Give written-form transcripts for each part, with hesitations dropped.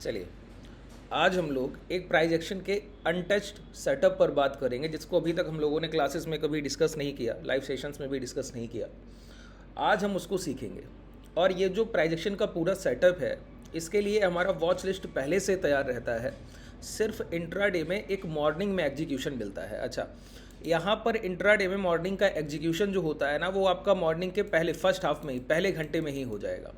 चलिए, आज हम लोग एक प्राइस एक्शन के अनटच्ड सेटअप पर बात करेंगे, जिसको अभी तक हम लोगों ने क्लासेस में कभी डिस्कस नहीं किया, लाइव सेशंस में भी डिस्कस नहीं किया। आज हम उसको सीखेंगे। और ये जो प्राइस एक्शन का पूरा सेटअप है, इसके लिए हमारा वॉच लिस्ट पहले से तैयार रहता है। सिर्फ इंट्राडे में एक मॉर्निंग में एग्जीक्यूशन मिलता है। अच्छा, यहाँ पर इंट्राडे में मॉर्निंग का एग्जीक्यूशन जो होता है ना, वो आपका मॉर्निंग के पहले फर्स्ट हाफ में ही, पहले घंटे में ही हो जाएगा।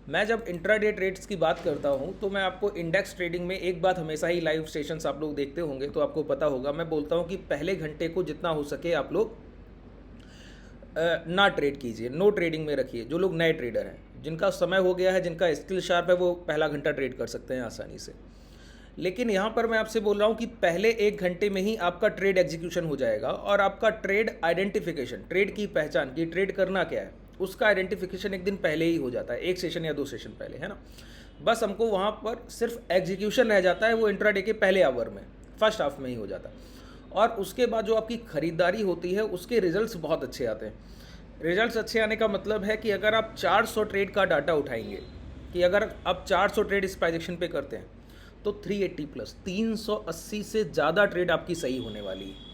मैं जब इंट्राडे ट्रेड्स की बात करता हूँ तो मैं आपको इंडेक्स ट्रेडिंग में एक बात हमेशा ही, लाइव सेशंस आप लोग देखते होंगे तो आपको पता होगा, मैं बोलता हूँ कि पहले घंटे को जितना हो सके आप लोग ना ट्रेड कीजिए, नो ट्रेडिंग में रखिए। जो लोग नए ट्रेडर हैं, जिनका समय हो गया है, जिनका स्किल शार्प है, वो पहला घंटा ट्रेड कर सकते हैं आसानी से। लेकिन यहाँ पर मैं आपसे बोल रहा हूँ कि पहले एक घंटे में ही आपका ट्रेड एग्जीक्यूशन हो जाएगा और आपका ट्रेड आइडेंटिफिकेशन, ट्रेड की पहचान कि ट्रेड करना क्या है, उसका आइडेंटिफिकेशन एक दिन पहले ही हो जाता है, एक सेशन या 2 सेशन पहले, है ना। बस हमको वहाँ पर सिर्फ एग्जीक्यूशन रह जाता है, वो इंट्राडे के पहले आवर में, फर्स्ट हाफ में ही हो जाता है। और उसके बाद जो आपकी खरीदारी होती है, उसके रिजल्ट्स बहुत अच्छे आते हैं। रिजल्ट्स अच्छे आने का मतलब है कि अगर आप 400 ट्रेड का डाटा उठाएंगे, कि अगर आप 400 ट्रेड इस प्राइजेक्शन पे करते हैं तो 380 प्लस 380 से ज़्यादा ट्रेड आपकी सही होने वाली है।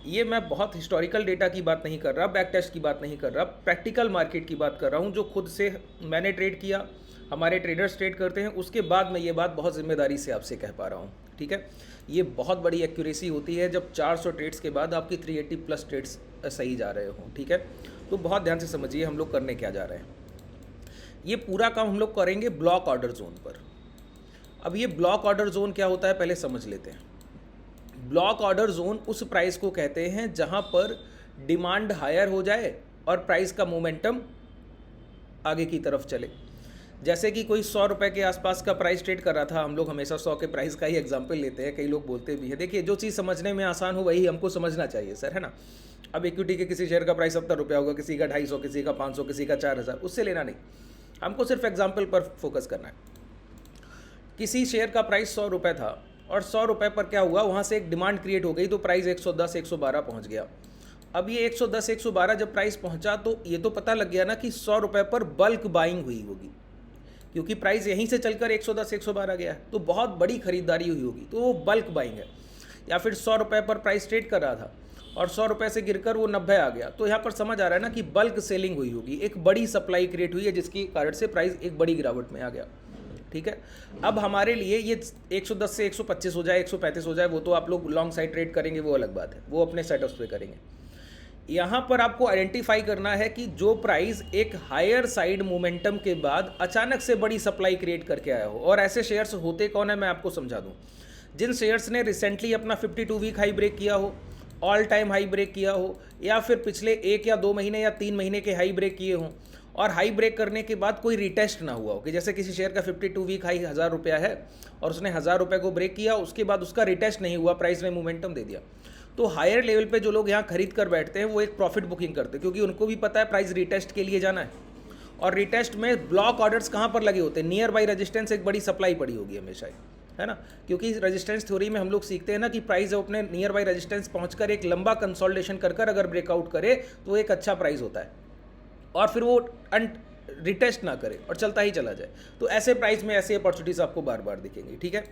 ये मैं बहुत हिस्टोरिकल डेटा की बात नहीं कर रहा, बैक टेस्ट की बात नहीं कर रहा, प्रैक्टिकल मार्केट की बात कर रहा हूँ, जो खुद से मैंने ट्रेड किया, हमारे ट्रेडर्स ट्रेड करते हैं, उसके बाद मैं ये बात बहुत जिम्मेदारी से आपसे कह पा रहा हूँ। ठीक है, ये बहुत बड़ी एक्यूरेसी होती है जब 400 ट्रेड्स के बाद आपकी 380 प्लस ट्रेड्स सही जा रहे हों। ठीक है, तो बहुत ध्यान से समझिए हम लोग करने क्या जा रहे हैं। ये पूरा काम हम लोग करेंगे ब्लॉक ऑर्डर जोन पर। अब ये ब्लॉक ऑर्डर जोन क्या होता है पहले समझ लेते हैं। ब्लॉक ऑर्डर जोन उस प्राइस को कहते हैं जहां पर डिमांड हायर हो जाए और प्राइस का मोमेंटम आगे की तरफ चले। जैसे कि कोई 100 रुपये के आसपास का प्राइस ट्रेड कर रहा था, हम लोग हमेशा 100 के प्राइस का ही एग्जांपल लेते हैं, कई लोग बोलते भी है। देखिए, जो चीज़ समझने में आसान हो वही हमको समझना चाहिए सर, है ना। अब इक्विटी के किसी शेयर का प्राइस 70 रुपया होगा, किसी का 250, किसी का 500, किसी का 4000, उससे लेना नहीं, हमको सिर्फ एग्जाम्पल पर फोकस करना है। किसी शेयर का प्राइस 100 रुपये था और 100 रुपये पर क्या हुआ, वहाँ से एक डिमांड क्रिएट हो गई तो प्राइस 110 112 पहुँच गया। अब ये 110 112 जब प्राइस पहुँचा तो ये तो पता लग गया ना कि 100 रुपये पर बल्क बाइंग हुई होगी, क्योंकि प्राइस यहीं से चलकर 110 112 गया है, तो बहुत बड़ी खरीदारी हुई होगी, तो वो बल्क बाइंग है। या फिर 100 रुपये पर प्राइस ट्रेड कर रहा था और 100 रुपये से गिरकर वो 90 आ गया, तो यहाँ पर समझ आ रहा है ना कि बल्क सेलिंग हुई होगी, एक बड़ी सप्लाई क्रिएट हुई है, जिसके कारण से प्राइस एक बड़ी गिरावट में आ गया। ठीक है, अब हमारे लिए ये 110 से 125 हो जाए, 135 हो जाए, वो तो आप लोग लॉन्ग साइड ट्रेड करेंगे, वो अलग बात है, वो अपने सेटअप्स पे करेंगे। यहाँ पर आपको आइडेंटिफाई करना है कि जो प्राइस एक हायर साइड मोमेंटम के बाद अचानक से बड़ी सप्लाई क्रिएट करके आया हो। और ऐसे शेयर्स होते कौन है, मैं आपको समझा दूँ। जिन शेयर्स ने रिसेंटली अपना 52 वीक हाई ब्रेक किया हो, ऑल टाइम हाई ब्रेक किया हो, या फिर पिछले 1 या 2 महीने या 3 महीने के हाई ब्रेक किए हों, और हाई ब्रेक करने के बाद कोई रिटेस्ट ना हुआ हो, कि जैसे किसी शेयर का 52 वीक हाई 1000 रुपया है और उसने 1000 रुपये को ब्रेक किया, उसके बाद उसका रिटेस्ट नहीं हुआ, प्राइस ने मोमेंटम दे दिया। तो हायर लेवल पे जो लोग यहाँ खरीद कर बैठते हैं वो एक प्रॉफिट बुकिंग करते हैं, क्योंकि उनको भी पता है प्राइस रिटेस्ट के लिए जाना है। और रिटेस्ट में ब्लॉक ऑर्डर्स कहाँ पर लगे होते हैं, नियर बाई रेजिस्टेंस एक बड़ी सप्लाई पड़ी होगी हमेशा, है ना। क्योंकि रेजिस्टेंस थ्योरी में हम लोग सीखते हैं ना कि प्राइस अपने नियर बाई रेजिस्टेंस पहुँचकर एक लंबा कंसोलिडेशन कर अगर ब्रेकआउट करे तो एक अच्छा प्राइस होता है, और फिर वो रिटेस्ट ना करे और चलता ही चला जाए, तो ऐसे प्राइस में ऐसे अपॉर्चुनिटीज आपको बार बार दिखेंगी। ठीक है,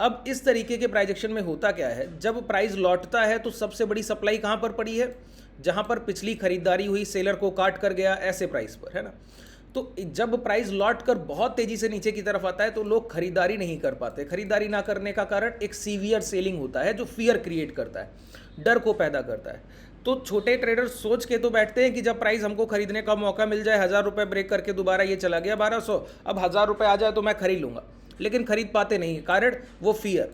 अब इस तरीके के प्राइजेक्शन में होता क्या है, जब प्राइस लौटता है तो सबसे बड़ी सप्लाई कहाँ पर पड़ी है, जहाँ पर पिछली खरीदारी हुई, सेलर को काट कर गया, ऐसे प्राइस पर, है ना। तो जब प्राइस लौट कर बहुत तेजी से नीचे की तरफ आता है तो लोग खरीदारी नहीं कर पाते। खरीदारी ना करने का कारण एक सीवियर सेलिंग होता है, जो फियर क्रिएट करता है, डर को पैदा करता है। तो छोटे ट्रेडर सोच के तो बैठते हैं कि जब प्राइस हमको खरीदने का मौका मिल जाए, 1000 रुपये ब्रेक करके दोबारा ये चला गया 1200, अब 1000 रुपये आ जाए तो मैं खरीद लूँगा, लेकिन खरीद पाते नहीं, कारण वो फियर।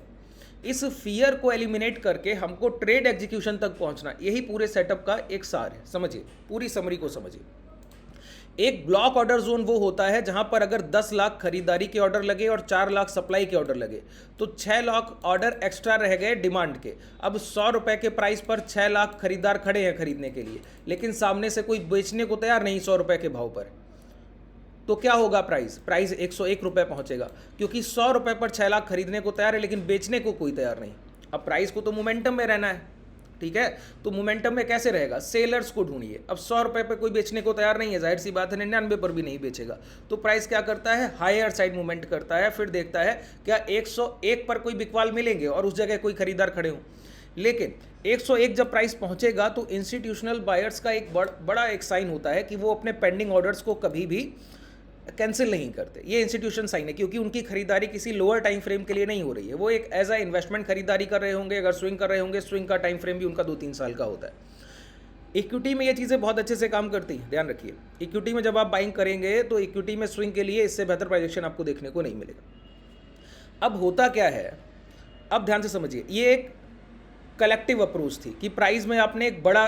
इस फियर को एलिमिनेट करके हमको ट्रेड एग्जीक्यूशन तक पहुंचना, यही पूरे सेटअप का एक सार है। समझिए, पूरी समरी को समझिए। एक ब्लॉक ऑर्डर जोन वो होता है जहां पर अगर 10 लाख खरीदारी के ऑर्डर लगे और 4 लाख सप्लाई के ऑर्डर लगे तो 6 लाख ऑर्डर एक्स्ट्रा रह गए डिमांड के। अब 100 रुपये के प्राइस पर 6 लाख खरीदार खड़े हैं खरीदने के लिए, लेकिन सामने से कोई बेचने को तैयार नहीं 100 रुपये के भाव पर, तो क्या होगा, प्राइस 101 रुपये पहुंचेगा, क्योंकि 100 रुपये पर 6 लाख खरीदने को तैयार है लेकिन बेचने को कोई तैयार नहीं। अब प्राइस को तो मोमेंटम में रहना है, ठीक है। तो मोमेंटम में कैसे रहेगा, सेलर्स को ढूंढिए। अब 100 रुपये पर कोई बेचने को तैयार नहीं है, जाहिर सी बात है 99 पर भी नहीं बेचेगा, तो प्राइस क्या करता है, हायर साइड मूवमेंट करता है। फिर देखता है क्या 101 पर कोई बिकवाल मिलेंगे और उस जगह कोई खरीदार खड़े हों। लेकिन 101 जब प्राइस पहुंचेगा तो इंस्टीट्यूशनल बायर्स का एक बड़ा एक साइन होता है कि वो अपने पेंडिंग ऑर्डर्स को कभी भी कैंसिल नहीं करते। ये इंस्टीट्यूशन साइन है, क्योंकि उनकी खरीदारी किसी लोअर टाइम फ्रेम के लिए नहीं हो रही है, वो एक एज अ इन्वेस्टमेंट खरीदारी कर रहे होंगे। अगर स्विंग कर रहे होंगे, स्विंग का टाइम फ्रेम भी उनका 2-3 साल का होता है। इक्विटी में ये चीज़ें बहुत अच्छे से काम करती हैं, ध्यान रखिए। इक्विटी में जब आप बाइंग करेंगे तो इक्विटी में स्विंग के लिए इससे बेहतर प्राइजेक्शन आपको देखने को नहीं मिलेगा। अब होता क्या है, अब ध्यान से समझिए, ये एक कलेक्टिव अप्रोच थी कि प्राइस में आपने एक बड़ा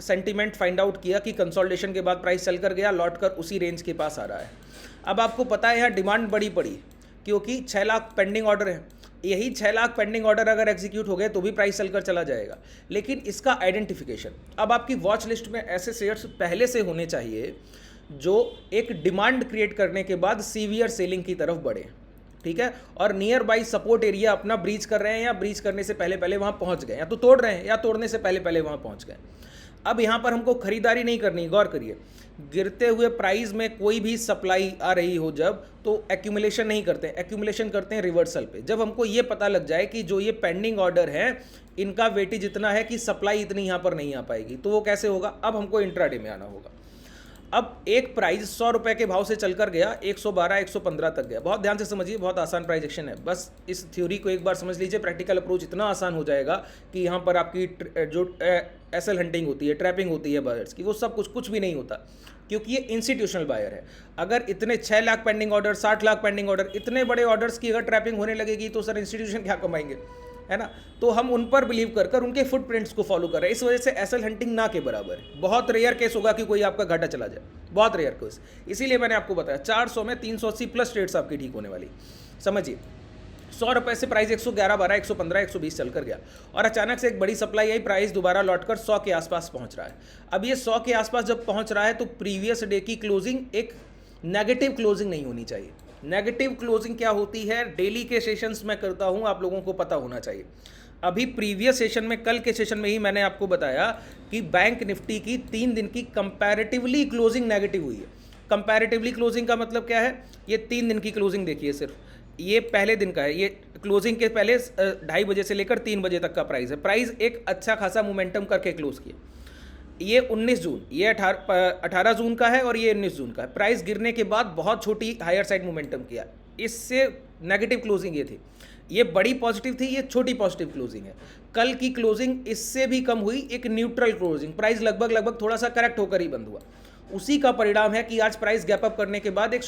सेंटीमेंट फाइंड आउट किया कि कंसोलिडेशन के बाद प्राइस चल कर गया, लौट कर उसी रेंज के पास आ रहा है। अब आपको पता है यहाँ डिमांड बड़ी पड़ी, क्योंकि 6 लाख पेंडिंग ऑर्डर है। यही 6 लाख पेंडिंग ऑर्डर अगर एग्जीक्यूट हो गए तो भी प्राइस चलकर चला जाएगा। लेकिन इसका आइडेंटिफिकेशन, अब आपकी वॉच लिस्ट में ऐसे शेयर्स पहले से होने चाहिए जो एक डिमांड क्रिएट करने के बाद सीवियर सेलिंग की तरफ बढ़े, ठीक है, और नियर बाई सपोर्ट एरिया अपना ब्रीच कर रहे हैं या ब्रीच करने से पहले पहले वहाँ पहुँच गए, या तो तोड़ रहे हैं या तोड़ने से पहले पहले वहाँ पहुँच गए। अब यहाँ पर हमको खरीदारी नहीं करनी, गौर करिए, गिरते हुए प्राइस में कोई भी सप्लाई आ रही हो जब, तो एक्यूमुलेशन नहीं करते हैं, एक्यूमुलेशन करते हैं रिवर्सल पे। जब हमको ये पता लग जाए कि जो ये पेंडिंग ऑर्डर है इनका वेटेज इतना है कि सप्लाई इतनी यहाँ पर नहीं आ पाएगी, तो वो कैसे होगा, अब हमको इंट्राडे में आना होगा। अब एक प्राइस 100 रुपये के भाव से चलकर गया 112 115 तक गया। बहुत ध्यान से समझिए, बहुत आसान प्राइजेक्शन है, बस इस थ्योरी को एक बार समझ लीजिए। प्रैक्टिकल अप्रोच इतना आसान हो जाएगा कि यहाँ पर आपकी जो एसएल हंटिंग होती है, ट्रैपिंग होती है बायर्स की, वो सब कुछ भी नहीं होता, क्योंकि ये इंस्टीट्यूशनल बायर है। अगर इतने 6 lakh pending order, 60 lakh pending order, इतने बड़े ऑर्डर्स की अगर ट्रैपिंग होने लगेगी तो सर इंस्टीट्यूशन क्या कमाएंगे, है ना। तो हम उन पर बिलीव कर उनके फुटप्रिंट्स को फॉलो कर रहे हैं। इस वजह से एसएल हंटिंग ना के बराबर है। बहुत रेयर केस होगा कि कोई आपका घाटा चला जाए, बहुत रेयर केस। इसीलिए मैंने आपको बताया 400 में 380 प्लस ट्रेड्स आपकी ठीक होने वाली। समझिए, 100 रुपये से प्राइस 111, 12, 115, 120 चल कर गया और अचानक से एक बड़ी सप्लाई आई, प्राइस दोबारा लौटकर 100 के आसपास पहुंच रहा है। अब ये 100 के आसपास जब पहुंच रहा है तो प्रीवियस डे की क्लोजिंग एक नेगेटिव क्लोजिंग नहीं होनी चाहिए। नेगेटिव क्लोजिंग क्या होती है, डेली के सेशंस में करता हूं, आप लोगों को पता होना चाहिए। अभी प्रीवियस सेशन में, कल के सेशन में ही मैंने आपको बताया कि बैंक निफ्टी की 3 दिन की कंपैरेटिवली क्लोजिंग नेगेटिव हुई है। कंपैरेटिवली क्लोजिंग का मतलब क्या है, ये 3 दिन की क्लोजिंग देखिए, सिर्फ ये पहले दिन का है, ये क्लोजिंग के पहले 2:30 बजे से लेकर 3 बजे तक का प्राइस है। प्राइस एक अच्छा खासा मोमेंटम करके क्लोज किया। ये 19 जून, ये 18 जून का है और ये 19 जून का है। प्राइस गिरने के बाद बहुत छोटी हायर साइड मोमेंटम किया, इससे नेगेटिव क्लोजिंग ये थी। ये बड़ी पॉजिटिव थी, ये छोटी पॉजिटिव क्लोजिंग है। कल की क्लोजिंग इससे भी कम हुई, एक न्यूट्रल क्लोजिंग, प्राइस लगभग थोड़ा सा करेक्ट होकर ही बंद हुआ। उसी का परिणाम है कि आज प्राइस गैप अप करने के बाद एक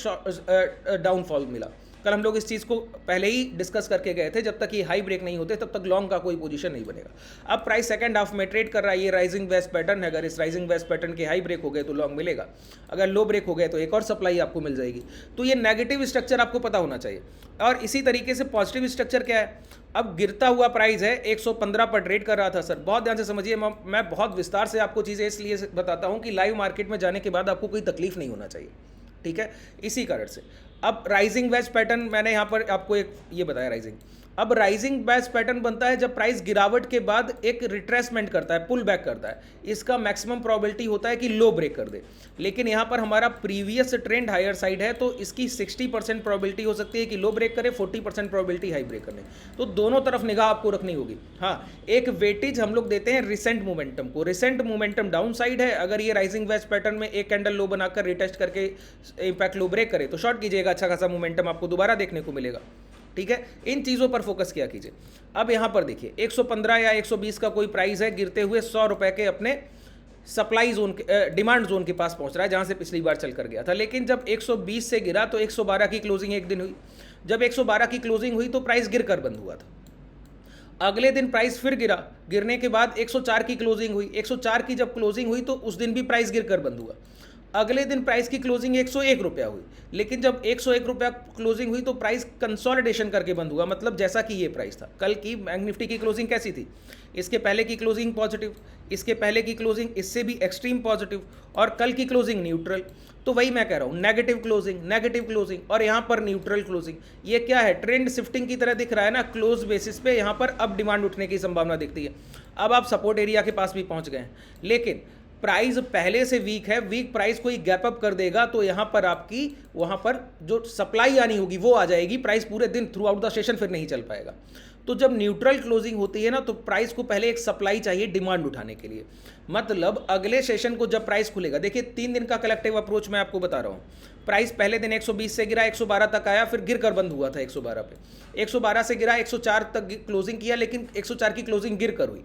डाउनफॉल मिला। कल हम लोग इस चीज़ को पहले ही डिस्कस करके गए थे, जब तक ये हाई ब्रेक नहीं होते तब तक लॉन्ग का कोई पोजीशन नहीं बनेगा। अब प्राइस सेकंड हाफ में ट्रेड कर रहा है, ये राइजिंग वेस्ट पैटर्न है। अगर इस राइजिंग वेस्ट पैटर्न के हाई ब्रेक हो गए तो लॉन्ग मिलेगा, अगर लो ब्रेक हो गए तो एक और सप्लाई आपको मिल जाएगी। तो ये नेगेटिव स्ट्रक्चर आपको पता होना चाहिए। और इसी तरीके से पॉजिटिव स्ट्रक्चर क्या है, अब गिरता हुआ प्राइस है 115 पर ट्रेड कर रहा था। सर बहुत ध्यान से समझिए, मैं बहुत विस्तार से आपको चीज़ें इसलिए बताता हूँ कि लाइव मार्केट में जाने के बाद आपको कोई तकलीफ नहीं होना चाहिए, ठीक है, इसी कारण से। अब राइजिंग वेज पैटर्न मैंने यहाँ पर आपको एक ये बताया राइजिंग। अब राइजिंग वेज पैटर्न बनता है जब प्राइस गिरावट के बाद एक रिट्रेसमेंट करता है, पुल बैक करता है। इसका मैक्सिमम प्रोबेबिलिटी होता है कि लो ब्रेक कर दे, लेकिन यहाँ पर हमारा प्रीवियस ट्रेंड हायर साइड है, तो इसकी 60% प्रोबेबिलिटी हो सकती है कि लो ब्रेक करे, 40% प्रोबेबिलिटी हाई ब्रेक करने। तो दोनों तरफ निगाह आपको रखनी होगी। हाँ, एक वेटेज हम लोग देते हैं रिसेंट मोमेंटम को। रिसेंट मोमेंटम डाउन साइड है, अगर ये राइजिंग वेज पैटर्न में एक कैंडल लो बनाकर रिटेस्ट करके इंपैक्ट लो ब्रेक करे तो शॉर्ट कीजिएगा, अच्छा खासा मोमेंटम आपको दोबारा देखने को मिलेगा, ठीक है। इन चीज़ों पर फोकस किया कीजिए। अब यहाँ पर देखिए 115 या 120 का कोई प्राइस है, गिरते हुए 100 रुपये के अपने सप्लाई जोन के डिमांड जोन के पास पहुँच रहा है, जहाँ से पिछली बार चल कर गया था। लेकिन जब 120 से गिरा तो 112 की क्लोजिंग एक दिन हुई। जब 112 की क्लोजिंग हुई तो प्राइस गिर कर बंद हुआ था। अगले दिन प्राइस फिर गिरा, गिरने के बाद 104 की क्लोजिंग हुई। 104 की जब क्लोजिंग हुई तो उस दिन भी प्राइस गिर कर बंद हुआ। अगले दिन प्राइस की क्लोजिंग 101 रुपया हुई, लेकिन जब 101 रुपया क्लोजिंग हुई तो प्राइस कंसोलिडेशन करके बंद हुआ, मतलब जैसा कि ये प्राइस था। कल की बैंक निफ्टी की क्लोजिंग कैसी थी? इसके पहले की क्लोजिंग पॉजिटिव, इसके पहले की क्लोजिंग इससे भी एक्सट्रीम पॉजिटिव, और कल की क्लोजिंग न्यूट्रल। तो वही मैं कह रहा हूँ, नेगेटिव क्लोजिंग और यहाँ पर न्यूट्रल क्लोजिंग। ये क्या है? ट्रेंड शिफ्टिंग की तरह दिख रहा है ना। क्लोज बेसिस पे यहाँ पर अब डिमांड उठने की संभावना दिखती है। अब आप सपोर्ट एरिया के पास भी पहुँच गए हैं, लेकिन प्राइस पहले से वीक है। वीक प्राइस कोई गैप अप कर देगा तो यहाँ पर आपकी वहाँ पर जो सप्लाई आनी होगी वो आ जाएगी। प्राइस पूरे दिन थ्रू आउट द सेशन फिर नहीं चल पाएगा। तो जब न्यूट्रल क्लोजिंग होती है ना, तो प्राइस को पहले एक सप्लाई चाहिए डिमांड उठाने के लिए। मतलब अगले सेशन को जब प्राइस खुलेगा, देखिए 3 दिन का कलेक्टिव अप्रोच मैं आपको बता रहा हूँ। प्राइस पहले दिन 120 से गिरा, 112 तक आया, फिर गिर कर बंद हुआ था 112 पे। 112 से गिरा, 104 तक क्लोजिंग किया, लेकिन 104 की क्लोजिंग गिर कर हुई।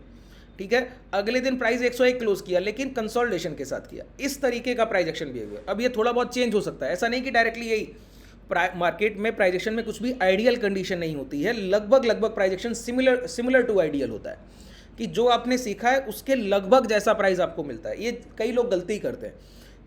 ठीक है, अगले दिन प्राइस 101 क्लोज किया, लेकिन कंसोलिडेशन के साथ किया। इस तरीके का प्राइस एक्शन बिहेवियर। अब ये थोड़ा बहुत चेंज हो सकता है, ऐसा नहीं कि डायरेक्टली यही मार्केट में प्राइस एक्शन में कुछ भी आइडियल कंडीशन नहीं होती है। लगभग price action similar to ideal होता है, कि जो आपने सीखा है उसके लगभग जैसा प्राइस आपको मिलता है। ये कई लोग गलती करते हैं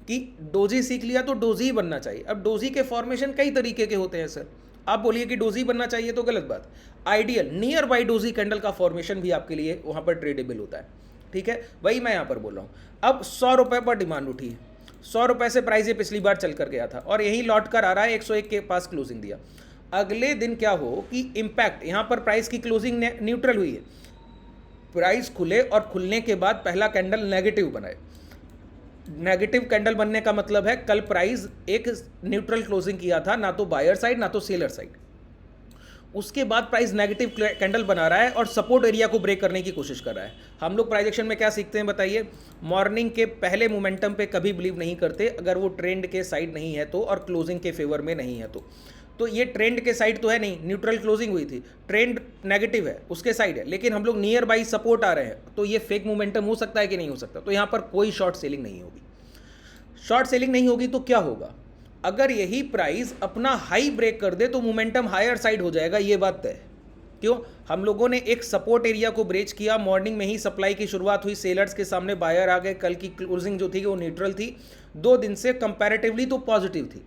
कि डोजी सीख लिया तो डोजी ही बनना चाहिए। अब डोजी के फॉर्मेशन कई तरीके के होते हैं सर। आप बोलिए कि डोजी बनना चाहिए तो गलत बात। Ideal near by doji candle का फॉर्मेशन भी आपके लिए वहाँ पर ट्रेडेबल होता है। ठीक है, वही मैं यहाँ पर बोल रहा हूँ। अब 100 रुपये पर डिमांड उठी है, 100 रुपये से प्राइस ये पिछली बार चल कर गया था और यही लौट कर आ रहा है, 101 के पास क्लोजिंग दिया। अगले दिन क्या हो कि इम्पैक्ट यहाँ पर प्राइस की क्लोजिंग न्यूट्रल हुई है, प्राइस खुले और खुलने के बाद पहला कैंडल नेगेटिव बनाए। नेगेटिव कैंडल बनने का मतलब है कल प्राइस एक न्यूट्रल क्लोजिंग किया था, ना तो बायर साइड ना तो सेलर साइड। उसके बाद प्राइस नेगेटिव कैंडल बना रहा है और सपोर्ट एरिया को ब्रेक करने की कोशिश कर रहा है। हम लोग प्राइस एक्शन में क्या सीखते हैं बताइए? मॉर्निंग के पहले मोमेंटम पे कभी बिलीव नहीं करते अगर वो ट्रेंड के साइड नहीं है तो, और क्लोजिंग के फेवर में नहीं है तो ये ट्रेंड के साइड तो है नहीं, न्यूट्रल क्लोजिंग हुई थी, ट्रेंड नेगेटिव है, उसके साइड है, लेकिन हम लोग नियर बाई सपोर्ट आ रहे हैं, तो ये फेक मोमेंटम हो सकता है कि नहीं हो सकता? तो यहाँ पर कोई शॉर्ट सेलिंग नहीं होगी। शॉर्ट सेलिंग नहीं होगी तो क्या होगा? अगर यही प्राइस अपना हाई ब्रेक कर दे तो मोमेंटम हायर साइड हो जाएगा, ये बात तय है। क्यों? हम लोगों ने एक सपोर्ट एरिया को ब्रेच किया, मॉर्निंग में ही सप्लाई की शुरुआत हुई, सेलर्स के सामने बायर आ गए, कल की क्लोजिंग जो थी वो न्यूट्रल थी, 2 दिन से कंपैरेटिवली तो पॉजिटिव थी।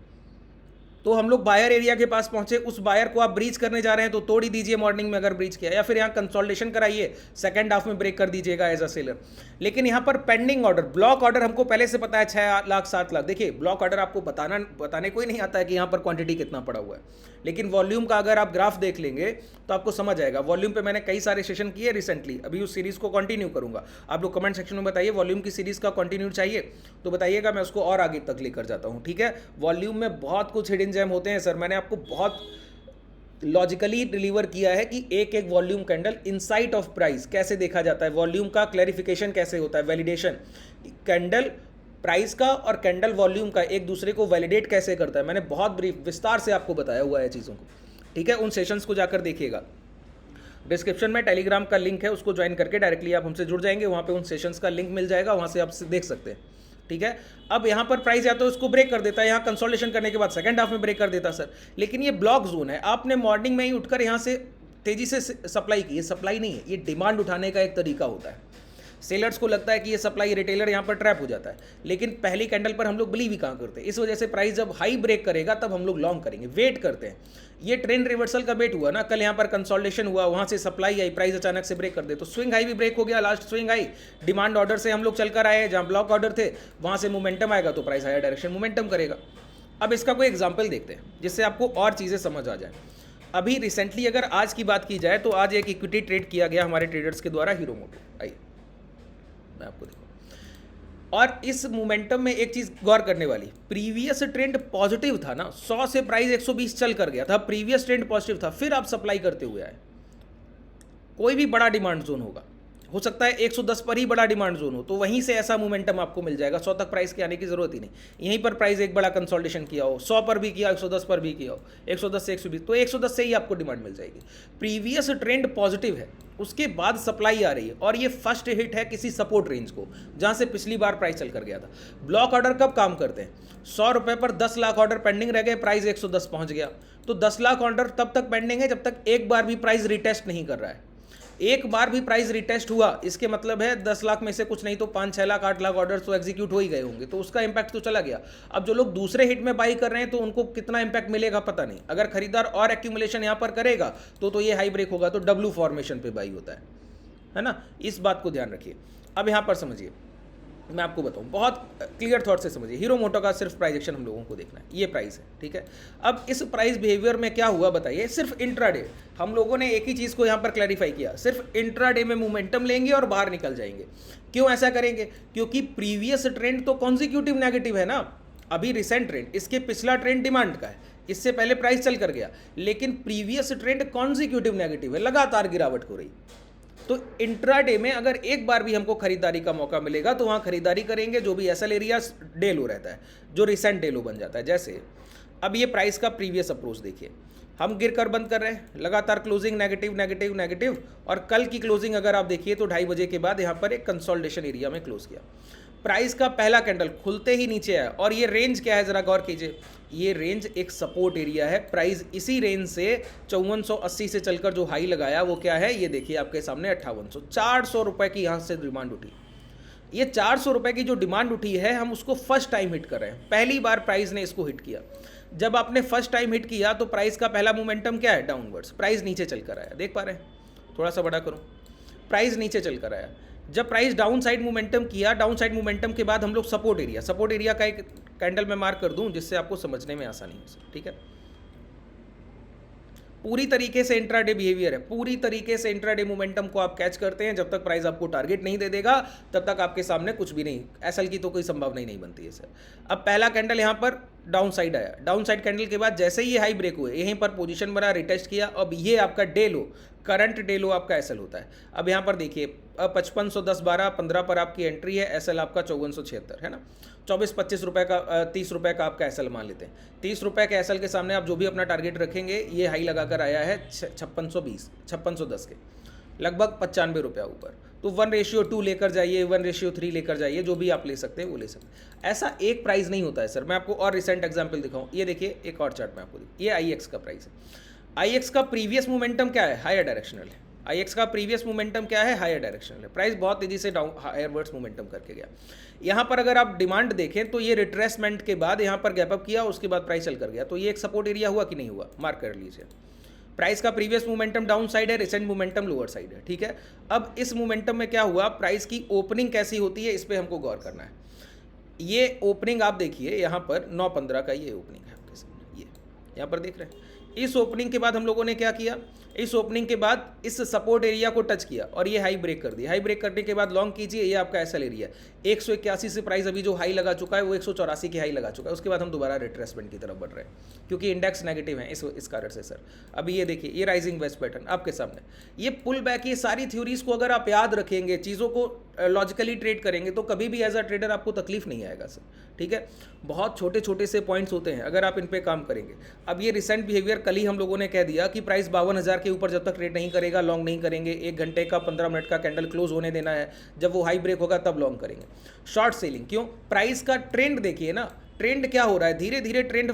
तो हम लोग बायर एरिया के पास पहुंचे, उस बायर को आप ब्रीच करने जा रहे हैं तो तोड़ ही दीजिए मॉर्निंग में अगर ब्रीच किया, या फिर यहाँ कंसोलिडेशन कराइए, सेकंड हाफ में ब्रेक कर दीजिएगा एज अ सेलर। लेकिन यहाँ पर पेंडिंग ऑर्डर, ब्लॉक ऑर्डर हमको पहले से पता है 6 लाख 7 लाख। देखिए ब्लॉक ऑर्डर आपको बताने कोई नहीं आता है कि यहाँ पर क्वांटिटी कितना पड़ा हुआ है, लेकिन वॉल्यूम का अगर आप ग्राफ देख लेंगे तो आपको समझ आएगा। वॉल्यूम पे मैंने कई सारे सेशन किए रिसेंटली, अभी उस सीरीज को कंटिन्यू करूंगा। आप लोग कमेंट सेक्शन में बताइए वॉल्यूम की सीरीज का कंटिन्यू चाहिए तो बताइएगा, मैं उसको और आगे तक लेकर जाता हूँ। ठीक है, वॉल्यूम में बहुत कुछ हिडन जेम होते हैं सर। मैंने आपको बहुत लॉजिकली डिलीवर किया है कि एक एक volume candle insight of price कैसे देखा जाता है, वॉल्यूम का क्लैरिफिकेशन कैसे होता है, वैलिडेशन, कैंडल प्राइस का और कैंडल वॉल्यूम का एक दूसरे को वैलिडेट कैसे करता है। मैंने बहुत ब्रीफ विस्तार से आपको बताया हुआ है चीज़ों को। ठीक है, उन सेशंस को जाकर देखिएगा। डिस्क्रिप्शन में टेलीग्राम का लिंक है, उसको ज्वाइन करके डायरेक्टली आप हमसे जुड़ जाएंगे, वहाँ पे उन सेशंस का लिंक मिल जाएगा, वहाँ से आप देख सकते हैं। ठीक है, अब यहाँ पर प्राइस या तो इसको ब्रेक कर देता है, यहाँ कंसोलिडेशन करने के बाद सेकंड हाफ में ब्रेक कर देता सर, लेकिन ये ब्लॉक जोन है। आपने मॉर्निंग में ही उठकर यहाँ से तेजी से सप्लाई की, ये सप्लाई नहीं है, ये डिमांड उठाने का एक तरीका होता है। सेलर्स को लगता है कि ये सप्लाई, रिटेलर यहाँ पर ट्रैप हो जाता है, लेकिन पहली कैंडल पर हम लोग बिलीव ही कहाँ करते हैं। इस वजह से प्राइस जब हाई ब्रेक करेगा तब हम लोग लॉन्ग करेंगे, वेट करते हैं। ये ट्रेंड रिवर्सल का वेट हुआ ना, कल यहाँ पर कंसोलिडेशन हुआ, वहाँ से सप्लाई आई, प्राइस अचानक से ब्रेक कर दे तो स्विंग हाई भी ब्रेक हो गया। Last swing high demand order से हम लोग चलकर आए, जहाँ ब्लॉक ऑर्डर थे वहाँ से मोमेंटम आएगा तो प्राइस हायर डायरेक्शन मोमेंटम करेगा। अब इसका कोई एग्जाम्पल देखते हैं जिससे आपको और चीज़ें समझ आ जाए। अभी रिसेंटली अगर आज की बात की जाए तो आज एक इक्विटी ट्रेड किया गया हमारे ट्रेडर्स के द्वारा, हीरो मोटो। आइए मैं आपको दिखाऊं, और इस मोमेंटम में एक चीज गौर करने वाली, प्रीवियस ट्रेंड पॉजिटिव था ना, 100 से प्राइस 120 चल कर गया था, प्रीवियस ट्रेंड पॉजिटिव था, फिर आप सप्लाई करते हुए आए। कोई भी बड़ा डिमांड जोन होगा, हो सकता है 110 पर ही बड़ा डिमांड जोन हो, तो वहीं से ऐसा मोमेंटम आपको मिल जाएगा। 100 तक प्राइस के आने की जरूरत ही नहीं, यहीं पर प्राइस एक बड़ा कंसोलिडेशन किया हो, 100 पर भी किया, 110 पर भी किया हो, 110 से 120, तो 110 से ही आपको डिमांड मिल जाएगी। प्रीवियस ट्रेंड पॉजिटिव है, उसके बाद सप्लाई आ रही है, और ये फर्स्ट हिट है किसी सपोर्ट रेंज को जहां से पिछली बार प्राइस चल कर गया था। ब्लॉक ऑर्डर कब काम करते हैं? 100 रुपये पर 10 लाख ऑर्डर पेंडिंग रह गए, प्राइस 110 पहुंच गया, तो 10 लाख ऑर्डर तब तक पेंडिंग है जब तक एक बार भी प्राइस रिटेस्ट नहीं कर रहा है। एक बार भी प्राइस रिटेस्ट हुआ इसके मतलब है 10 लाख में से कुछ नहीं तो 5-6 लाख 8 लाख ऑर्डर्स तो एग्जीक्यूट हो ही गए होंगे, तो उसका इंपैक्ट तो चला गया। अब जो लोग दूसरे हिट में बाई कर रहे हैं तो उनको कितना इंपैक्ट मिलेगा पता नहीं। अगर खरीदार और एक्यूमुलेशन यहाँ पर करेगा तो ये हाई ब्रेक होगा, तो डब्ल्यू फॉर्मेशन पे बाई होता है ना। इस बात को ध्यान रखिए। अब यहाँ पर समझिए, मैं आपको बताऊं, बहुत क्लियर थॉट से समझिए। हीरो मोटो का सिर्फ प्राइस एक्शन हम लोगों को देखना है, ये प्राइस है, ठीक है। अब इस प्राइस बिहेवियर में क्या हुआ बताइए, सिर्फ इंट्राडे हम लोगों ने एक ही चीज़ को यहाँ पर क्लैरिफाई किया, सिर्फ इंट्राडे में मोमेंटम लेंगे और बाहर निकल जाएंगे। क्यों ऐसा करेंगे? क्योंकि प्रीवियस ट्रेंड तो कॉन्जिक्यूटिव नेगेटिव है ना। अभी रिसेंट ट्रेंड, इसके पिछला ट्रेंड डिमांड का है, इससे पहले प्राइस चल कर गया, लेकिन प्रीवियस ट्रेंड कॉन्जिक्यूटिव नेगेटिव है, लगातार गिरावट हो रही। तो इंट्राडे में अगर एक बार भी हमको खरीदारी का मौका मिलेगा तो वहां खरीदारी करेंगे, जो भी एसएल एरिया डे लो रहता है, जो रिसेंट डे लो बन जाता है। जैसे अब ये प्राइस का प्रीवियस अप्रोच देखिए, हम गिर कर बंद कर रहे हैं, लगातार क्लोजिंग नेगेटिव नेगेटिव नेगेटिव, और कल की क्लोजिंग अगर आप देखिए तो 2:30 बजे के बाद यहाँ पर एक कंसोलिडेशन एरिया में क्लोज किया। प्राइस का पहला कैंडल खुलते ही नीचे आया, और ये रेंज क्या है जरा गौर कीजिए, ये रेंज एक सपोर्ट एरिया है। प्राइस इसी रेंज से 5480 से चलकर जो हाई लगाया वो क्या है, ये देखिए आपके सामने 5800, 400 रुपए की यहाँ से डिमांड उठी। ये 400 रुपए की जो डिमांड उठी है, हम उसको फर्स्ट टाइम हिट कर रहे हैं, पहली बार प्राइस ने इसको हिट किया। जब आपने फर्स्ट टाइम हिट किया तो प्राइस का पहला मोमेंटम क्या है, डाउनवर्ड्स, प्राइस नीचे चल कर आया, देख पा रहे हैं, थोड़ा सा बड़ा करूँ, प्राइस नीचे चल कर आया। जब प्राइस डाउन साइड मोमेंटम किया, डाउन साइड मोमेंटम के बाद हम लोग सपोर्ट एरिया का एक कैंडल में मार्क कर दूं जिससे आपको समझने में आसानी हो, ठीक है। पूरी तरीके से इंट्राडे बिहेवियर है, पूरी तरीके से इंट्राडे मोमेंटम को आप कैच करते हैं। जब तक प्राइस आपको टारगेट नहीं दे देगा तब तक आपके सामने कुछ भी नहीं, एसएल की तो कोई संभावना ही नहीं बनती है सर। अब पहला कैंडल यहाँ पर डाउन साइड आया, डाउन साइड कैंडल के बाद जैसे ही हाई ब्रेक हुए, यहीं पर पोजीशन बना, रिटेस्ट किया। अब ये आपका डे लो, करंट डे लो आपका एसएल होता है। अब यहाँ पर देखिए 5510-12-15 पर आपकी एंट्री है, एसएल आपका 5476 है ना। 24-25 रुपये का 30 रुपये का आपका एसएल मान लेते हैं। 30 रुपये के एसएल के सामने आप जो भी अपना टारगेट रखेंगे, ये हाई लगाकर आया है 5610 के, लगभग 95 रुपया ऊपर। तो 1:2 लेकर जाइए, 1:3 लेकर जाइए, जो भी आप ले सकते हैं वो ले सकते हैं। ऐसा एक प्राइस नहीं होता है सर। मैं आपको और रिसेंट एग्जाम्पल दिखाऊँ, ये देखिए एक और चार्ट में आपको, ये आईएक्स का प्राइस है। आईएक्स का प्रीवियस मोमेंटम क्या है, हायर डायरेक्शनल है। आईएक्स का प्रीवियस मोमेंटम क्या है, हायर डायरेक्शनल है। प्राइस बहुत तेजी से डाउन हायर वर्ड्स मोमेंटम करके गया। यहाँ पर अगर आप डिमांड देखें तो ये रिट्रेसमेंट के बाद यहाँ पर गैप अप किया, उसके बाद प्राइस चल कर गया, तो ये एक सपोर्ट एरिया हुआ कि नहीं हुआ, मार्क कर लीजिए। प्राइस का प्रीवियस मोमेंटम डाउन साइड है, रिसेंट मोमेंटम लोअर साइड है, ठीक है। अब इस मोमेंटम में क्या हुआ, प्राइस की ओपनिंग कैसी होती है, इस पर हमको गौर करना है। ये ओपनिंग आप देखिए, यहाँ पर 9:15 का ये ओपनिंग है आपके सामने, ये यहाँ पर देख रहे हैं। इस ओपनिंग के बाद हम लोगों ने क्या किया, इस ओपनिंग के बाद इस सपोर्ट एरिया को टच किया और ये हाई ब्रेक कर दिया। हाई ब्रेक करने के बाद लॉन्ग कीजिए, ये आपका एसएल एरिया 181 से प्राइस अभी जो हाई लगा चुका है वो 184 की हाई लगा चुका है। उसके बाद हम दोबारा रिट्रेसमेंट की तरफ बढ़ रहे हैं क्योंकि इंडेक्स नेगेटिव है इस कारण से सर। अभी ये देखिए, ये राइजिंग वेस्ट पैटर्न आपके सामने, ये पुल बैक, ये सारी थ्योरीज को अगर आप याद रखेंगे, चीज़ों को लॉजिकली ट्रेड करेंगे तो कभी भी एज अ ट्रेडर आपको तकलीफ नहीं आएगा सर, ठीक है। बहुत छोटे छोटे से पॉइंट्स होते हैं, अगर आप इन पे काम करेंगे। अब ये रिसेंट बिहेवियर, कल ही हम लोगों ने कह दिया कि प्राइस 52,000 के ऊपर जब तक ट्रेड नहीं करेगा लॉन्ग नहीं करेंगे। 1 घंटे का 15 मिनट का कैंडल क्लोज होने देना है, जब वो हाई ब्रेक होगा तब लॉन्ग करेंगे। शॉर्ट सेलिंग क्यों, प्राइस का ट्रेंड देखिए ना, ट्रेंड क्या हो रहा है, धीरे धीरे ट्रेंड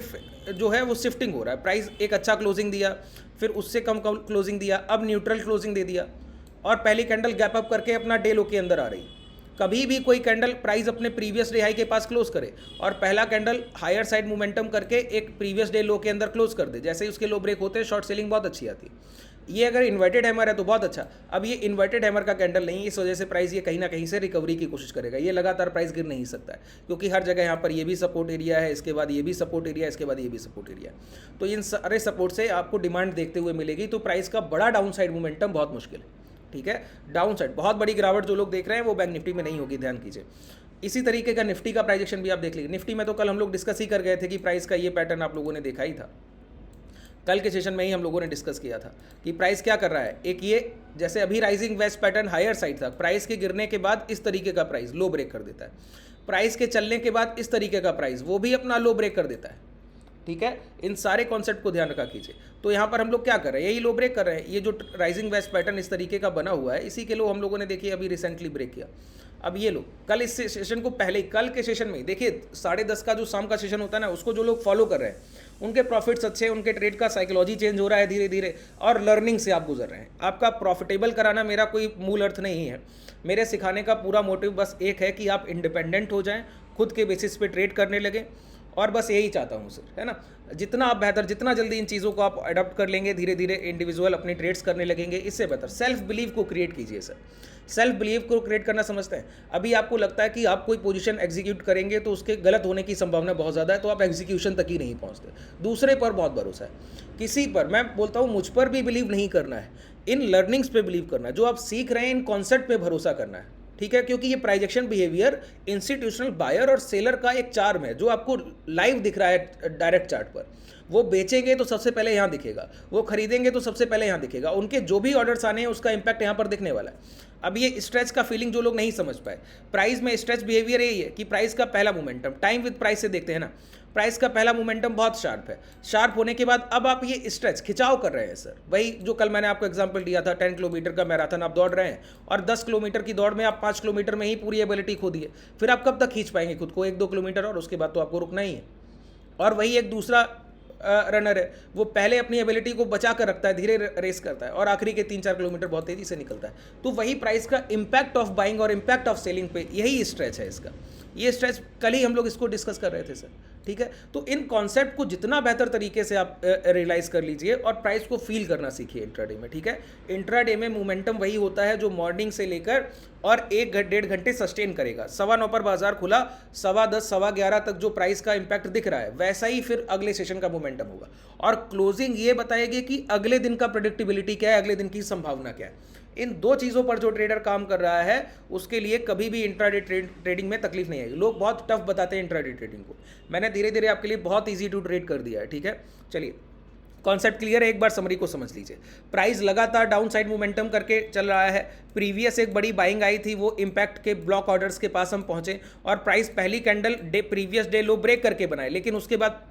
जो है वो शिफ्टिंग हो रहा है। प्राइस एक अच्छा क्लोजिंग दिया, फिर उससे कम क्लोजिंग दिया, अब न्यूट्रल क्लोजिंग दे दिया और पहली कैंडल गैप अप करके अपना डे लो के अंदर आ रही। कभी भी कोई कैंडल प्राइस अपने प्रीवियस डे हाई के पास क्लोज करे और पहला कैंडल हायर साइड मोमेंटम करके एक प्रीवियस डे लो के अंदर क्लोज कर दे, जैसे ही उसके लो ब्रेक होते हैं शॉर्ट सेलिंग बहुत अच्छी आती है। ये अगर इन्वर्टेड हैमर है तो बहुत अच्छा। अब ये इन्वर्टेड हैमर का कैंडल नहीं, इस वजह से प्राइस ये कहीं ना कहीं से रिकवरी की कोशिश करेगा। ये लगातार प्राइस गिर नहीं सकता है क्योंकि हर जगह यहाँ पर ये भी सपोर्ट एरिया है, इसके बाद ये भी सपोर्ट एरिया है, इसके बाद ये भी सपोर्ट एरिया है। तो इन सारे सपोर्ट से आपको डिमांड देखते हुए मिलेगी, तो प्राइस का बड़ा डाउन साइड मोमेंटम बहुत मुश्किल है, ठीक है। डाउन साइड बहुत बड़ी गिरावट जो लोग देख रहे हैं वो बैंक निफ्टी में नहीं होगी, ध्यान कीजिए। इसी तरीके का निफ्टी का प्राइजेक्शन भी आप देख लीजिए। निफ्टी में तो कल हम लोग डिस्कस ही कर गए थे कि प्राइस का ये पैटर्न आप लोगों ने देखा ही था, कल के सेशन में ही हम लोगों ने डिस्कस किया था कि प्राइस क्या कर रहा है। एक ये जैसे अभी rising west pattern higher side था, प्राइस के गिरने के बाद इस तरीके का प्राइस लो ब्रेक कर देता है, प्राइस के चलने के बाद इस तरीके का प्राइस वो भी अपना लो ब्रेक कर देता है, ठीक है। इन सारे कॉन्सेप्ट को ध्यान रखा कीजिए। तो यहाँ पर हम लोग क्या कर रहे हैं, यही लो ब्रेक कर रहे हैं। ये जो राइजिंग वेस्ट पैटर्न इस तरीके का बना हुआ है, इसी के लो हम लोगों ने देखिए अभी रिसेंटली ब्रेक किया। अब ये लो, कल इस सेशन को पहले ही, कल के सेशन में ही देखिए 10:30 का जो शाम का सेशन होता है ना, उसको जो लोग फॉलो कर रहे हैं उनके प्रॉफिट्स अच्छे हैं, उनके ट्रेड का साइकोलॉजी चेंज हो रहा है धीरे धीरे, और लर्निंग से आप गुजर रहे हैं। आपका प्रॉफिटेबल कराना मेरा कोई मूल अर्थ नहीं है। मेरे सिखाने का पूरा मोटिव बस एक है कि आप इंडिपेंडेंट हो जाएं, खुद के बेसिस पे ट्रेड करने लगें, और बस यही चाहता हूँ सर, है ना। जितना आप बेहतर, जितना जल्दी इन चीज़ों को आप अडॉप्ट कर लेंगे, धीरे धीरे इंडिविजुअल अपनी ट्रेड्स करने लगेंगे, इससे बेहतर सेल्फ बिलीव को क्रिएट कीजिए सर। सेल्फ बिलीव को क्रिएट करना समझते हैं। अभी आपको लगता है कि आप कोई पोजीशन एग्जीक्यूट करेंगे तो उसके गलत होने की संभावना बहुत ज़्यादा है, तो आप एग्जीक्यूशन तक ही नहीं पहुँचते। दूसरे पर बहुत भरोसा है, किसी पर, मैं बोलता हूँ मुझ पर भी बिलीव नहीं करना है, इन लर्निंग्स पे बिलीव करना है, जो आप सीख रहे हैं इन कॉन्सेप्ट पे भरोसा करना है, ठीक है। क्योंकि ये प्राइजेक्शन बिहेवियर इंस्टीट्यूशनल बायर और सेलर का एक चार्म है, जो आपको लाइव दिख रहा है डायरेक्ट चार्ट पर। वो बेचेंगे तो सबसे पहले यहाँ दिखेगा, वो खरीदेंगे तो सबसे पहले यहाँ दिखेगा, उनके जो भी ऑर्डर्स आने हैं उसका इंपैक्ट यहाँ पर दिखने वाला है। अब ये स्ट्रेच का फीलिंग जो लोग नहीं समझ पाए, प्राइस में स्ट्रेच बिहेवियर यही है कि प्राइस का पहला मोमेंटम, टाइम विद प्राइस से देखते हैं ना, प्राइस का पहला मोमेंटम बहुत शार्प है, शार्प होने के बाद अब आप ये स्ट्रेच खिंचाव कर रहे हैं सर। वही जो कल मैंने आपको एग्जांपल दिया था, 10 किलोमीटर का मैराथन आप दौड़ रहे हैं और 10 किलोमीटर की दौड़ में आप 5 किलोमीटर में ही पूरी एबिलिटी खो दी है, फिर आप कब तक खींच पाएंगे खुद को 1-2 किलोमीटर, और उसके बाद तो आपको रुकना ही है। और वही एक दूसरा रनर है, वो पहले अपनी एबिलिटी को बचा कर रखता है, धीरे रेस करता है, और आखिरी के 3-4 किलोमीटर बहुत तेजी से निकलता है। तो वही प्राइस का इम्पैक्ट ऑफ बाइंग और इम्पैक्ट ऑफ सेलिंग पे यही स्ट्रेच है इसका। ये स्ट्रेच कल ही हम लोग इसको डिस्कस कर रहे थे सर, ठीक है। तो इन कॉन्सेप्ट को जितना बेहतर तरीके से आप रियलाइज कर लीजिए और प्राइस को फील करना सीखिए इंट्राडे में, ठीक है। इंट्राडे में मोमेंटम वही होता है जो मॉर्निंग से लेकर और 1-1.5 घंटे सस्टेन करेगा। 9:15 पर बाजार खुला, 10:15 11:15 तक जो प्राइस का इंपैक्ट दिख रहा है वैसा ही फिर अगले सेशन का मोमेंटम होगा, और क्लोजिंग ये बताएगी कि अगले दिन का प्रेडिक्टेबिलिटी क्या है, अगले दिन की संभावना क्या है। इन दो चीज़ों पर जो ट्रेडर काम कर रहा है उसके लिए कभी भी इंट्राडे ट्रेडिंग में तकलीफ नहीं आएगी। लोग बहुत टफ बताते हैं इंट्राडे ट्रेडिंग को, मैंने धीरे धीरे आपके लिए बहुत ईजी टू ट्रेड कर दिया है, ठीक है। चलिए, कॉन्सेप्ट क्लियर है, एक बार समरी को समझ लीजिए। प्राइस लगातार डाउन साइड मोमेंटम करके चल रहा है, प्रीवियस एक बड़ी बाइंग आई थी, वो इम्पैक्ट के ब्लॉक ऑर्डर्स के पास हम पहुंचे, और प्राइस पहली candle previous day low break करके बनाए, लेकिन उसके बाद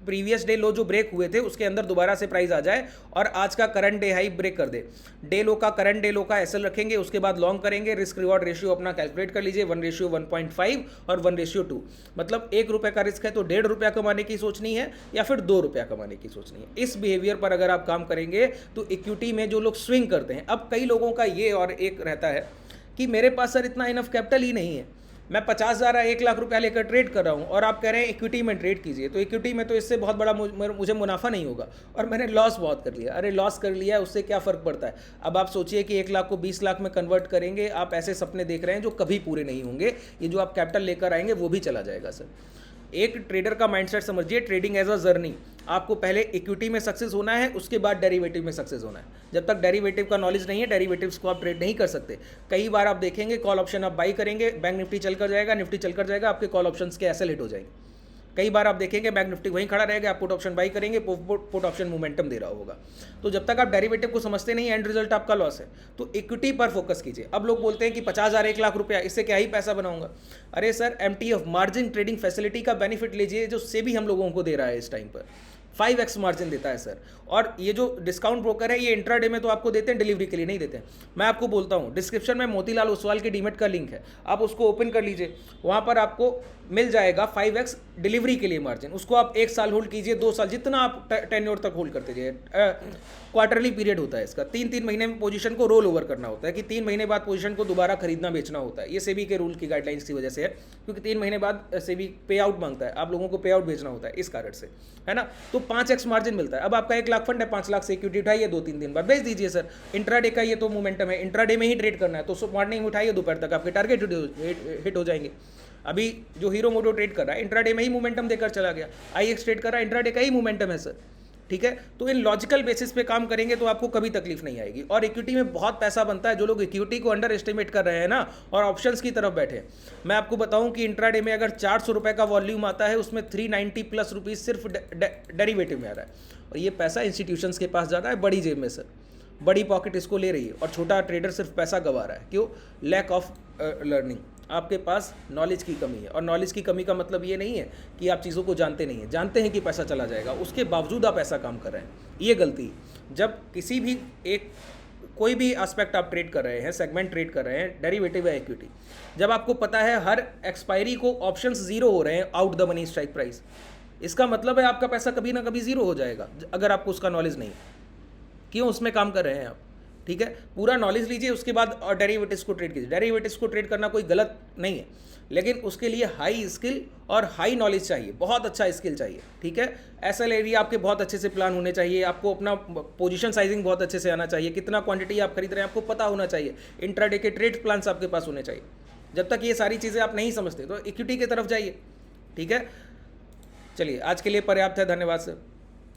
प्रीवियस डे लो जो ब्रेक हुए थे उसके अंदर दोबारा से प्राइस आ जाए और आज का करंट डे हाई ब्रेक कर दे। डे लो का, करंट डे लो का एसएल रखेंगे, उसके बाद लॉन्ग करेंगे। रिस्क रिवॉर्ड रेशियो अपना कैलकुलेट कर लीजिए, 1:1.5 और 1:2, मतलब ₹1 का रिस्क है तो ₹1.5 कमाने की सोचनी है या फिर ₹2 कमाने की सोचनी है। इस बिहेवियर पर अगर आप काम करेंगे तो इक्विटी में जो लोग स्विंग करते हैं, अब कई लोगों का ये और एक रहता है कि मेरे पास सर इतना इनफ कैपिटल ही नहीं है, मैं 50,000 1 लाख रुपया लेकर ट्रेड कर रहा हूँ और आप कह रहे हैं इक्विटी में ट्रेड कीजिए, तो इक्विटी में तो इससे बहुत बड़ा मुझे मुनाफा नहीं होगा और मैंने लॉस बहुत कर लिया। अरे लॉस कर लिया, उससे क्या फ़र्क पड़ता है। अब आप सोचिए कि 1 लाख को 20 लाख में कन्वर्ट करेंगे, आप ऐसे सपने देख रहे हैं जो कभी पूरे नहीं होंगे। ये जो आप कैपिटल लेकर आएंगे वो भी चला जाएगा सर। एक ट्रेडर का माइंडसेट समझिए, ट्रेडिंग एज अ जर्नी। आपको पहले इक्विटी में सक्सेस होना है, उसके बाद डेरिवेटिव में सक्सेस होना है। जब तक डेरिवेटिव का नॉलेज नहीं है, डेरिवेटिव्स को आप ट्रेड नहीं कर सकते। कई बार आप देखेंगे कॉल ऑप्शन आप बाई करेंगे, बैंक निफ्टी चलकर जाएगा, निफ्टी चलकर जाएगा, आपके कॉल ऑप्शंस के एसएल हिट हो जाएंगे। कई बार आप देखेंगे बैंक निफ्टी वहीं खड़ा रहेगा, आप पुट ऑप्शन बाई करेंगे, पुट ऑप्शन मोमेंटम दे रहा होगा। तो जब तक आप डेरिवेटिव को समझते नहीं, एंड रिजल्ट आपका लॉस है। तो इक्विटी पर फोकस कीजिए। अब लोग बोलते हैं कि 50,000 1 लाख रुपया, इससे क्या ही पैसा बनाऊंगा। अरे sir, MTF margin trading facility का बेनिफिट लीजिए, जो सेबी हम लोगों को दे रहा है इस टाइम पर। 5x मार्जिन देता है सर। और ये जो डिस्काउंट ब्रोकर है, ये इंट्राडे में तो आपको देते हैं, डिलीवरी के लिए नहीं देते हैं। मैं आपको बोलता हूँ, डिस्क्रिप्शन में मोतीलाल ओसवाल के डीमेट का लिंक है, आप उसको ओपन कर लीजिए। वहाँ पर आपको मिल जाएगा 5x डिलीवरी के लिए मार्जिन। उसको आप 1 साल होल्ड कीजिए, 2 साल, जितना आप टेन्योर तक होल्ड करते जाइए। क्वार्टरली पीरियड होता है इसका, 3-3 महीने में पोजीशन को रोल ओवर करना होता है, कि 3 महीने बाद पोजीशन को दोबारा खरीदना बेचना होता है। ये सेबी के रूल की गाइडलाइंस की वजह से है, क्योंकि 3 महीने बाद सेबी पे आउट मांगता है, आप लोगों को पे आउट भेजना होता है, इस कारण से, है ना। तो 5x मार्जिन मिलता है। अब आपका 1 लाख फंड है, 5 लाख से इक्विटी उठाइए, 2-3 दिन बाद बेच दीजिए सर। इंट्राडे का ये तो मोमेंटम है, इंट्राडे में ही ट्रेड करना है, तो मॉर्निंग में उठाइए, दोपहर तक आपके टारगेट हिट हो जाएंगे। अभी जो हीरो मोटो ट्रेड कर रहा है, इंट्राडे में ही मोमेंटम देकर चला गया। IX ट्रेड कर रहा है, इंट्राडे का ही मोमेंटम है सर, ठीक है। तो इन लॉजिकल बेसिस पे काम करेंगे तो आपको कभी तकलीफ नहीं आएगी। और इक्विटी में बहुत पैसा बनता है। जो लोग इक्विटी को अंडर एस्टिमेट कर रहे हैं ना और ऑप्शंस की तरफ बैठे, मैं आपको बताऊं कि इंट्राडे में अगर 400 रुपये का वॉल्यूम आता है, उसमें 390+ रुपीज़ सिर्फ डेरिवेटिव में आ रहा है। और ये पैसा इंस्टीट्यूशंस के पास जा रहा है, बड़ी जेब में सर, बड़ी पॉकेट इसको ले रही है, और छोटा ट्रेडर सिर्फ पैसा गंवा रहा है। क्यों? Lack of learning. आपके पास नॉलेज की कमी है, और नॉलेज की कमी का मतलब ये नहीं है कि आप चीज़ों को जानते नहीं हैं, जानते हैं कि पैसा चला जाएगा, उसके बावजूद आप ऐसा काम कर रहे हैं, ये गलती। जब किसी भी एक कोई भी एस्पेक्ट आप ट्रेड कर रहे हैं, सेगमेंट ट्रेड कर रहे हैं, डेरिवेटिव या इक्विटी, जब आपको पता है हर एक्सपायरी को ऑप्शंस जीरो हो रहे हैं out the money strike price, इसका मतलब है आपका पैसा कभी ना कभी जीरो हो जाएगा अगर आपको उसका नॉलेज नहीं है। क्यों उसमें काम कर रहे हैं आप? ठीक है, पूरा नॉलेज लीजिए, उसके बाद और डेरिवेटिव्स को ट्रेड कीजिए। डेरिवेटिव्स को ट्रेड करना कोई गलत नहीं है, लेकिन उसके लिए हाई स्किल और हाई नॉलेज चाहिए, बहुत अच्छा स्किल चाहिए। ठीक है, ऐसा एरिया आपके बहुत अच्छे से प्लान होने चाहिए, आपको अपना पोजीशन साइजिंग बहुत अच्छे से आना चाहिए, कितना क्वांटिटी आप खरीद रहे हैं आपको पता होना चाहिए, इंट्राडे के ट्रेड प्लान्स आपके पास होने चाहिए। जब तक ये सारी चीज़ें आप नहीं समझते तो इक्विटी की तरफ जाइए। ठीक है, चलिए आज के लिए पर्याप्त है, धन्यवाद सर।